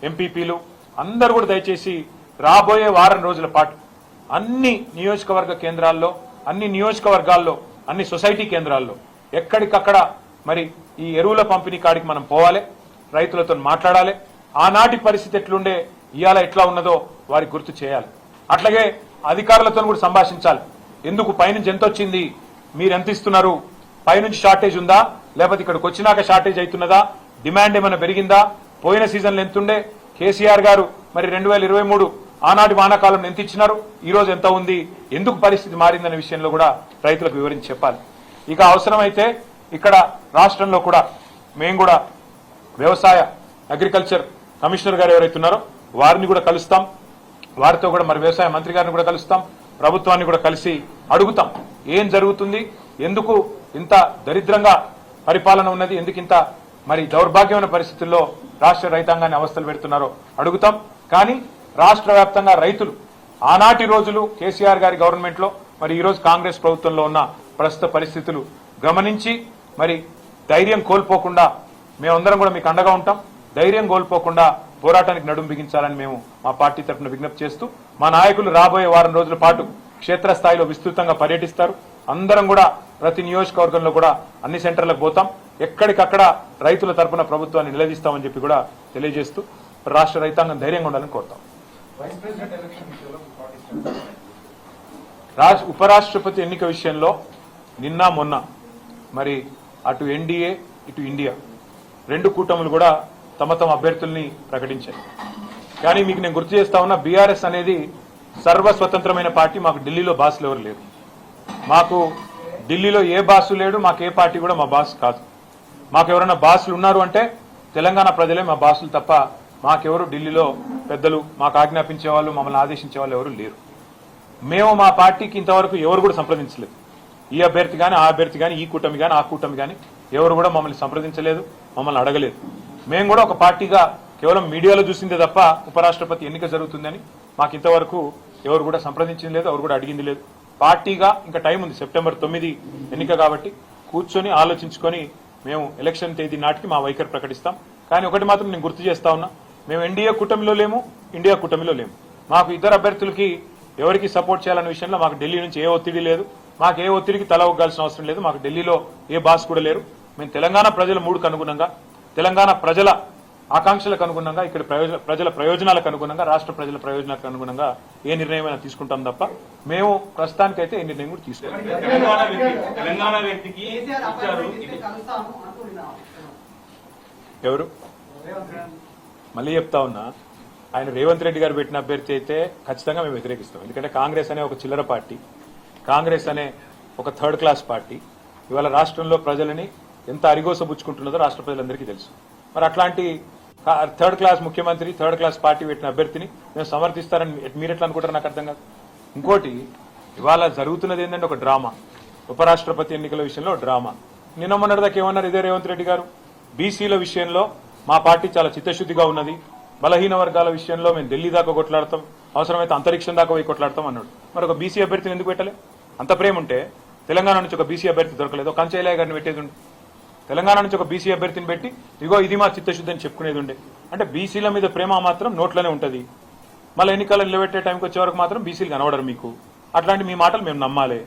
ఎంపీపీలు అందరూ కూడా దయచేసి రాబోయే వారం రోజుల పాటు అన్ని నియోజకవర్గ కేంద్రాల్లో, అన్ని నియోజకవర్గాల్లో, అన్ని సొసైటీ కేంద్రాల్లో ఎక్కడికక్కడ మరి ఈ ఎరువుల పంపిణీ కాడికి మనం పోవాలి, రైతులతో మాట్లాడాలి. ఆనాటి పరిస్థితి ఎట్లుండే ఇవాళ ఎట్లా ఉన్నదో వారికి గుర్తు చేయాలి. అట్లాగే అధికారులతో కూడా సంభాషించాలి. ఎందుకు పైనుంచి ఎంత వచ్చింది, మీరు ఎంత ఇస్తున్నారు, పైనుంచి షార్టేజ్ ఉందా, లేకపోతే ఇక్కడికి వచ్చినాక షార్టేజ్ అవుతున్నదా, డిమాండ్ ఏమైనా పెరిగిందా, పోయిన సీజన్లో ఎంతుండే, కేసీఆర్ గారు మరి 2023 ఆనాటి వానాకాలం ఎంత ఇచ్చినారు, ఈ రోజు ఎంత ఉంది, ఎందుకు పరిస్థితి మారిందనే విషయంలో కూడా రైతులకు వివరించి చెప్పాలి. ఇక అవసరమైతే ఇక్కడ రాష్ట్రంలో కూడా మేము కూడా వ్యవసాయ అగ్రికల్చర్ కమిషనర్ గారు ఎవరైతే ఉన్నారో వారిని కూడా కలుస్తాం, వారితో కూడా మరి వ్యవసాయ మంత్రి గారిని కూడా కలుస్తాం, ప్రభుత్వాన్ని కూడా కలిసి అడుగుతాం ఏం జరుగుతుంది, ఎందుకు ఇంత దరిద్రంగా పరిపాలన ఉన్నది, ఎందుకు ఇంత మరి దౌర్భాగ్యమైన పరిస్థితుల్లో రాష్ట్ర రైతాంగాన్ని అవస్థలు పెడుతున్నారో అడుగుతాం. కానీ రాష్ట్ర వ్యాప్తంగా రైతులు ఆనాటి రోజులు కేసీఆర్ గారి గవర్నమెంట్ లో మరి ఈ రోజు కాంగ్రెస్ ప్రభుత్వంలో ఉన్న ప్రస్తుత పరిస్థితులు గమనించి మరి ధైర్యం కోల్పోకుండా మేమందరం కూడా మీకు అండగా ఉంటాం. ధైర్యం కోల్పోకుండా పోరాటానికి నడుం బిగించాలని మేము మా పార్టీ తరఫున విజ్ఞప్తి చేస్తూ మా నాయకులు రాబోయే వారం రోజుల పాటు క్షేత్రస్థాయిలో విస్తృతంగా పర్యటిస్తారు. అందరం కూడా ప్రతి నియోజకవర్గంలో కూడా అన్ని సెంటర్లకు పోతాం, ఎక్కడికక్కడ రైతుల తరఫున ప్రభుత్వాన్ని నిలదీస్తామని చెప్పి కూడా తెలియజేస్తూ రాష్ట్ర రైతాంగం ధైర్యంగా ఉండాలని కోరుతాం. ఉపరాష్ట్రపతి ఎన్నిక విషయంలో నిన్న మొన్న మరి అటు ఎన్డీఏ ఇటు ఇండియా రెండు కూటములు కూడా తమ తమ అభ్యర్థుల్ని ప్రకటించాయి. కానీ మీకు నేను గుర్తు చేస్తా ఉన్నా, బీఆర్ఎస్ అనేది సర్వస్వతంత్రమైన పార్టీ. మాకు ఢిల్లీలో బాసులు ఎవరు లేరు, మాకు ఢిల్లీలో ఏ బాసు లేడు, మాకు ఏ పార్టీ కూడా మా బాస్ కాదు. మాకు ఎవరైనా బాసులు ఉన్నారు అంటే తెలంగాణ ప్రజలే మా బాసులు తప్ప మాకెవరు ఢిల్లీలో పెద్దలు మాకు ఆజ్ఞాపించే వాళ్ళు, మమ్మల్ని ఆదేశించే వాళ్ళు ఎవరు లేరు. మేము మా పార్టీకి ఇంతవరకు ఎవరు కూడా సంప్రదించలేదు. ఈ అభ్యర్థి కానీ ఆ అభ్యర్థి కానీ ఈ కూటమి కానీ ఆ కూటమి కానీ ఎవరు కూడా మమ్మల్ని సంప్రదించలేదు, మమ్మల్ని అడగలేదు. మేము కూడా ఒక పార్టీగా కేవలం మీడియాలో చూసిందే తప్ప ఉపరాష్ట్రపతి ఎన్నిక జరుగుతుందని మాకు ఇంతవరకు ఎవరు కూడా సంప్రదించింది లేదు, ఎవరు కూడా అడిగింది లేదు. పార్టీగా ఇంకా టైం ఉంది, సెప్టెంబర్ 9 ఎన్నిక కాబట్టి కూర్చొని ఆలోచించుకొని మేము ఎలక్షన్ తేదీ నాటికి మా వైఖరి ప్రకటిస్తాం. కానీ ఒకటి మాత్రం నేను గుర్తు చేస్తా ఉన్నా, మేము ఎన్డీఏ కూటమిలో లేము, ఇండియా కూటమిలో లేము. మాకు ఇద్దరు అభ్యర్థులకి ఎవరికి సపోర్ట్ చేయాలనే విషయంలో మాకు ఢిల్లీ నుంచి ఏ ఒత్తిడి లేదు, మాకు ఏ ఒత్తిడికి తల ఒగ్గాల్సిన అవసరం లేదు. మాకు ఢిల్లీలో ఏ బాస్ కూడా లేరు. మేము తెలంగాణ ప్రజల మూడుకు అనుగుణంగా, తెలంగాణ ప్రజల ఆకాంక్షలకు అనుగుణంగా, ఇక్కడ ప్రజల ప్రయోజనాలకు అనుగుణంగా, రాష్ట్ర ప్రజల ప్రయోజనాలకు అనుగుణంగా ఏ నిర్ణయమైనా తీసుకుంటాం తప్ప మేము ప్రస్తుతానికైతే ఏ నిర్ణయం కూడా తీసుకోవాలి. ఎవరు మళ్ళీ చెప్తా ఉన్నా, ఆయన రేవంత్ రెడ్డి గారు పెట్టిన అభ్యర్థి అయితే ఖచ్చితంగా మేము వ్యతిరేకిస్తాం. ఎందుకంటే కాంగ్రెస్ అనే ఒక చిల్లర పార్టీ, కాంగ్రెస్ అనే ఒక థర్డ్ క్లాస్ పార్టీ ఇవాళ రాష్ట్రంలో ప్రజలని ఎంత అరిగోసబుచ్చుకుంటున్నదో రాష్ట్ర ప్రజలందరికీ తెలుసు. మరి అట్లాంటి థర్డ్ క్లాస్ ముఖ్యమంత్రి, థర్డ్ క్లాస్ పార్టీ పెట్టిన అభ్యర్థిని మేము సమర్థిస్తారని మీరు ఎట్లా అనుకుంటారు నాకు అర్థం కాదు. ఇంకోటి ఇవాళ జరుగుతున్నది ఏంటంటే ఒక డ్రామా, ఉపరాష్ట్రపతి ఎన్నికల విషయంలో డ్రామా. నిన్న మొన్నటిదాకా ఏమన్నారు ఇదే రేవంత్ రెడ్డి గారు, బీసీల విషయంలో మా పార్టీ చాలా చిత్తశుద్ధిగా ఉన్నది, బలహీన వర్గాల విషయంలో మేము ఢిల్లీ దాకా కొట్లాడతాం, అవసరమైతే అంతరిక్షం దాకా పోయి కొట్లాడతాం అన్నాడు. మరి ఒక బీసీ అభ్యర్థిని ఎందుకు పెట్టలే? అంత ప్రేమ ఉంటే తెలంగాణ నుంచి ఒక బీసీ అభ్యర్థి దొరకలేదు, కంచైలయ్య గారిని పెట్టేది ఉండే. తెలంగాణ నుంచి ఒక బీసీ అభ్యర్థిని పెట్టి ఇగో ఇది మా చిత్తశుద్ధి అని చెప్పుకునేది ఉండే. అంటే బీసీల మీద ప్రేమ మాత్రం నోట్లోనే ఉంటుంది, మళ్ళీ ఎన్నికలు నిలబెట్టే టైంకి వచ్చే వరకు మాత్రం బీసీలు కనబడరు మీకు. అట్లాంటి మీ మాటలు మేము నమ్మాలి,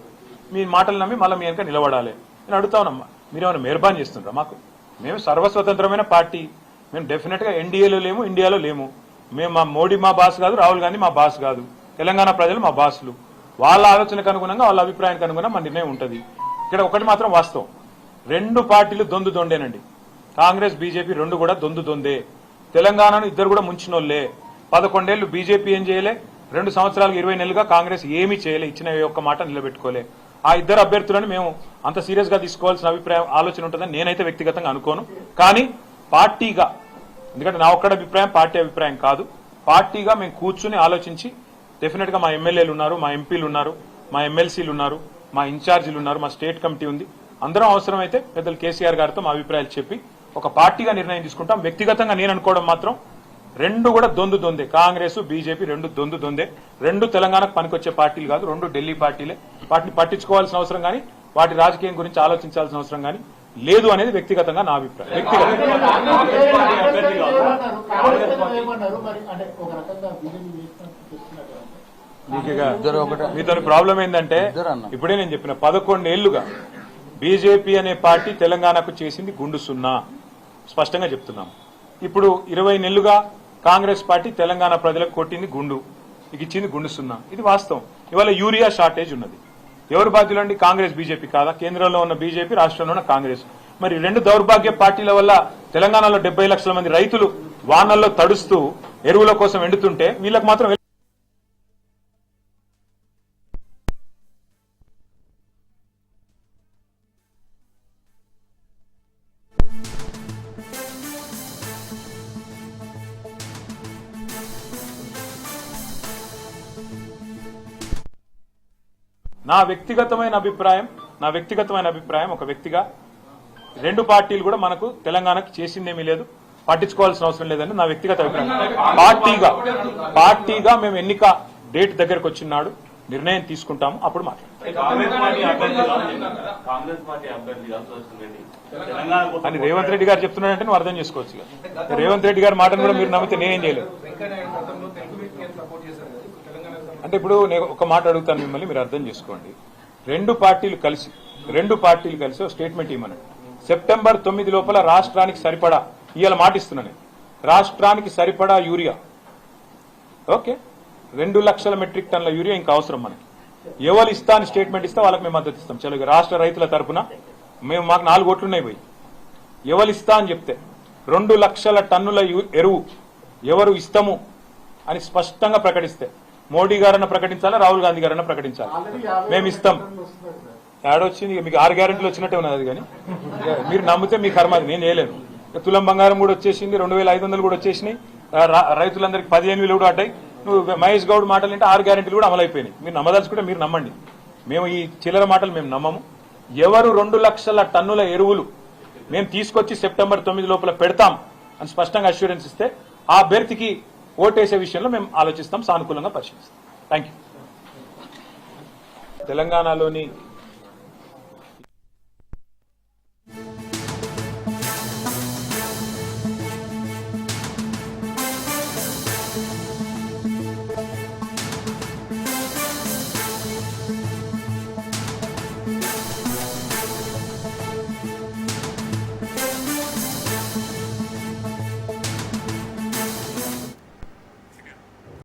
మీ మాటలు నమ్మి మళ్ళీ మీ వెనక నిలబడాలి. నేను అడుగుతా ఉన్నామ్మా, మీరేమైనా మెహర్బాన్ చేస్తుండ్రా మాకు? మేము సర్వస్వతంత్రమైన పార్టీ, మేము డెఫినెట్ గా ఎన్డీఏలో లేము, ఇండియాలో లేము. మేము మా మోడీ మా బాస్ కాదు, రాహుల్ గాంధీ మా బాస్ కాదు, తెలంగాణ ప్రజలు మా బాసులు. వాళ్ళ ఆలోచనకు అనుగుణంగా, వాళ్ళ అభిప్రాయానికి అనుగుణంగా మా నిర్ణయం ఉంటుంది. ఇక్కడ ఒకటి మాత్రం వాస్తవం, రెండు పార్టీలు దొందు దొండేనండి. కాంగ్రెస్ బీజేపీ రెండు కూడా దొందు దొందే. తెలంగాణను ఇద్దరు కూడా ముంచినోళ్లే. 11 ఏళ్లు బీజేపీ ఏం చేయలే, 2 సంవత్సరాలకు 20 నెలలుగా కాంగ్రెస్ ఏమీ చేయలే, ఇచ్చిన ఒక్క మాట నిలబెట్టుకోలే. ఆ ఇద్దరు అభ్యర్థులను మేము అంత సీరియస్ గా తీసుకోవాల్సిన అభిప్రాయం ఆలోచన ఉంటుందని నేనైతే వ్యక్తిగతంగా అనుకోను. కానీ పార్టీగా, ఎందుకంటే నా ఒక్కడ అభిప్రాయం పార్టీ అభిప్రాయం కాదు, పార్టీగా మేము కూర్చుని ఆలోచించి డెఫినెట్ గా మా ఎమ్మెల్యేలు ఉన్నారు, మా ఎంపీలు ఉన్నారు, మా ఎమ్మెల్సీలు ఉన్నారు, మా ఇన్ఛార్జీలు ఉన్నారు, మా స్టేట్ కమిటీ ఉంది, అందరం అవసరమైతే పెద్దలు కేసీఆర్ గారితో మా అభిప్రాయాలు చెప్పి ఒక పార్టీగా నిర్ణయం తీసుకుంటాం. వ్యక్తిగతంగా నేను అనుకోవడం మాత్రం రెండు కూడా దొందు దొందే, కాంగ్రెస్ బీజేపీ రెండు దొందు దొందే. రెండు తెలంగాణకు పనికొచ్చే పార్టీలు కాదు, రెండు ఢిల్లీ పార్టీలే. వాటిని పట్టించుకోవాల్సిన అవసరం కానీ, వాటి రాజకీయం గురించి ఆలోచించాల్సిన అవసరం కానీ లేదు అనేది వ్యక్తిగతంగా నా అభిప్రాయం. మీతో ప్రాబ్లం ఏంటంటే, ఇప్పుడే నేను చెప్పిన 11 ఏళ్లుగా బీజేపీ అనే పార్టీ తెలంగాణకు చేసింది గుండు సున్నా, స్పష్టంగా చెప్తున్నాం. ఇప్పుడు 20 నెలలుగా కాంగ్రెస్ పార్టీ తెలంగాణ ప్రజలకు కొట్టింది గుండు, ఇచ్చింది గుండు సున్నా. ఇది వాస్తవం. ఇవాళ యూరియా షార్టేజ్ ఉన్నది. ఎవరు బాధ్యులండి? కాంగ్రెస్ బీజేపీ కాదా? కేంద్రంలో ఉన్న బీజేపీ, రాష్ట్రంలో ఉన్న కాంగ్రెస్. మరి రెండు దౌర్భాగ్య పార్టీల వల్ల తెలంగాణలో 70 లక్షల మంది రైతులు వానల్లో తడుస్తూ ఎరువుల కోసం ఎండుతుంటే వీళ్ళకి మాత్రం నా వ్యక్తిగతమైన అభిప్రాయం ఒక వ్యక్తిగా రెండు పార్టీలు కూడా మనకు తెలంగాణకు చేసిందేమీ లేదు, పట్టించుకోవాల్సిన అవసరం లేదని నా వ్యక్తిగత అభిప్రాయం. పార్టీగా మేము ఎన్నిక డేట్ దగ్గరకు వచ్చినాడు నిర్ణయం తీసుకుంటాము, అప్పుడు అని రేవంత్ రెడ్డి గారు చెప్తున్నాడంటే నువ్వు అర్థం చేసుకోవచ్చు. రేవంత్ రెడ్డి గారి మాటను కూడా మీరు నమ్మితే నేనేం చేయలేదు. అంటే ఇప్పుడు నేను ఒక మాట అడుగుతాను మిమ్మల్ని, మీరు అర్థం చేసుకోండి. రెండు పార్టీలు కలిసి ఒక స్టేట్మెంట్ ఇవ్వమనండి. సెప్టెంబర్ 9 లోపల రాష్ట్రానికి సరిపడా, ఇవాళ మాటిస్తున్నాను, రాష్ట్రానికి సరిపడా యూరియా, ఓకే 2 లక్షల మెట్రిక్ టన్నుల యూరియా ఇంకా అవసరం మనకి. ఎవరు ఇస్తా అని స్టేట్మెంట్ ఇస్తే వాళ్ళకి మేము మద్దతు ఇస్తాం. చలో రాష్ట్ర రైతుల తరఫున మాకు 4 ఓట్లు ఉన్నాయి పోయి, ఎవరు ఇస్తా అని చెప్తే 2 లక్షల టన్నుల ఎరువు ఎవరు ఇస్తాము అని స్పష్టంగా ప్రకటిస్తే, మోడీ గారన్న ప్రకటించాలా, రాహుల్ గాంధీ గారన్న ప్రకటించాలి, మేము ఇస్తాం. ఏడొచ్చింది మీకు 6 గ్యారెంటీలు వచ్చినట్టే ఉన్నది, కానీ మీరు నమ్మితే మీ కర్మ, నేను చేయలేను. తులం బంగారం కూడా వచ్చేసింది, 2500 కూడా వచ్చేసినాయి, రైతులందరికీ 15,000 కూడా అడ్డాయి. నువ్వు మహేష్ గౌడ్ మాటలు అంటే 6 గ్యారెంటీలు కూడా అమలైపోయినాయి. మీరు నమ్మదలుచుకుంటే మీరు నమ్మండి, మేము ఈ చిల్లర మాటలు మేము నమ్మము. ఎవరు 2 లక్షల టన్నుల ఎరువులు మేము తీసుకొచ్చి సెప్టెంబర్ 9 లోపల పెడతాం అని స్పష్టంగా అష్యూరెన్స్ ఇస్తే ఆ బెర్త్కి ఓటేసే విషయంలో మేము ఆలోచిస్తాం, సానుకూలంగా పరిశీలిస్తాం. Thank you. తెలంగాణలోని